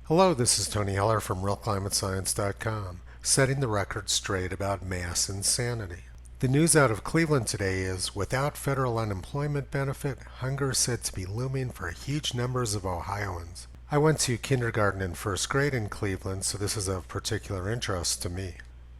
Hello, this is Tony Heller from RealClimateScience.com, setting the record straight about mass insanity. The news out of Cleveland today is, without federal unemployment benefit, hunger is said to be looming for huge numbers of Ohioans. I went to kindergarten and first grade in Cleveland, so this is of particular interest to me.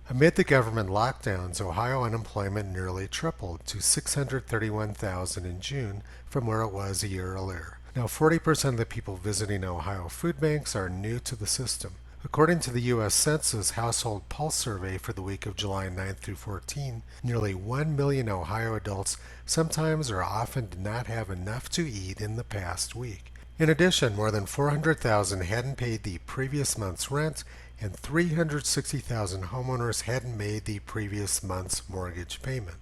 Amid the government lockdowns, Ohio unemployment nearly tripled to 631,000 in June from where it was a year earlier. Now, 40% of the people visiting Ohio food banks are new to the system. According to the U.S. Census Household Pulse Survey for the week of July 9 through 14, nearly 1 million Ohio adults sometimes or often did not have enough to eat in the past week. In addition, more than 400,000 hadn't paid the previous month's rent, and 360,000 homeowners hadn't made the previous month's mortgage payment.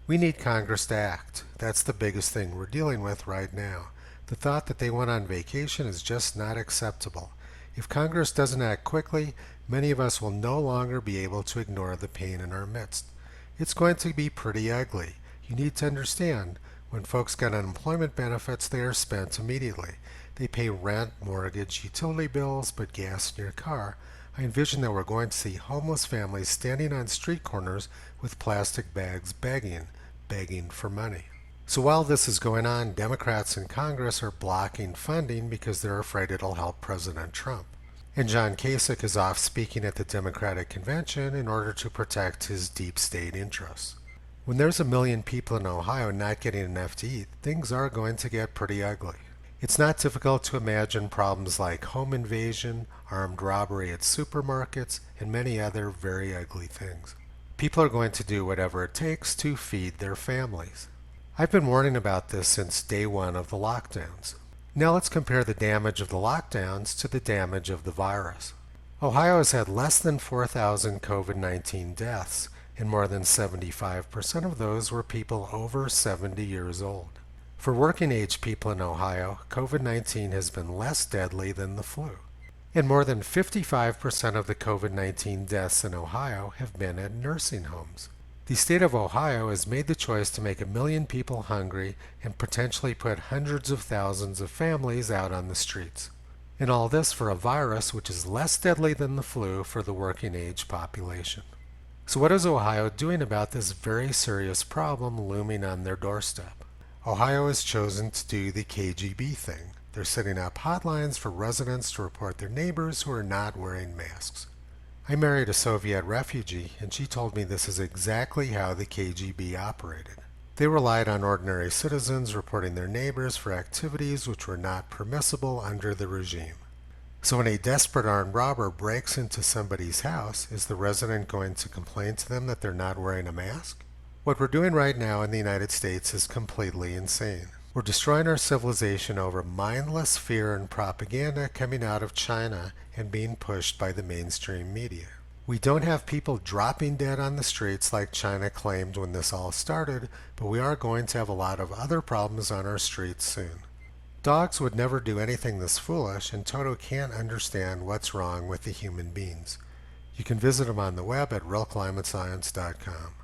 We need Congress to act. That's the biggest thing we're dealing with right now. The thought that they went on vacation is just not acceptable. If Congress doesn't act quickly, many of us will no longer be able to ignore the pain in our midst. It's going to be pretty ugly. You need to understand, when folks get unemployment benefits, they are spent immediately. They pay rent, mortgage, utility bills, but gas in your car. I envision that we're going to see homeless families standing on street corners with plastic bags begging for money. So while this is going on, Democrats in Congress are blocking funding because they're afraid it'll help President Trump. And John Kasich is off speaking at the Democratic convention in order to protect his deep state interests. When there's 1 million people in Ohio not getting enough to eat, things are going to get pretty ugly. It's not difficult to imagine problems like home invasion, armed robbery at supermarkets, and many other very ugly things. People are going to do whatever it takes to feed their families. I've been warning about this since day one of the lockdowns. Now let's compare the damage of the lockdowns to the damage of the virus. Ohio has had less than 4,000 COVID-19 deaths, and more than 75% of those were people over 70 years old. For working-age people in Ohio, COVID-19 has been less deadly than the flu. And more than 55% of the COVID-19 deaths in Ohio have been at nursing homes. The state of Ohio has made the choice to make 1 million people hungry and potentially put hundreds of thousands of families out on the streets. And all this for a virus which is less deadly than the flu for the working-age population. So what is Ohio doing about this very serious problem looming on their doorstep? Ohio has chosen to do the KGB thing. They're setting up hotlines for residents to report their neighbors who are not wearing masks. I married a Soviet refugee, and she told me this is exactly how the KGB operated. They relied on ordinary citizens reporting their neighbors for activities which were not permissible under the regime. So when a desperate armed robber breaks into somebody's house, is the resident going to complain to them that they're not wearing a mask? What we're doing right now in the United States is completely insane. We're destroying our civilization over mindless fear and propaganda coming out of China and being pushed by the mainstream media. We don't have people dropping dead on the streets like China claimed when this all started, but we are going to have a lot of other problems on our streets soon. Dogs would never do anything this foolish, and Toto can't understand what's wrong with the human beings. You can visit him on the web at realclimatescience.com.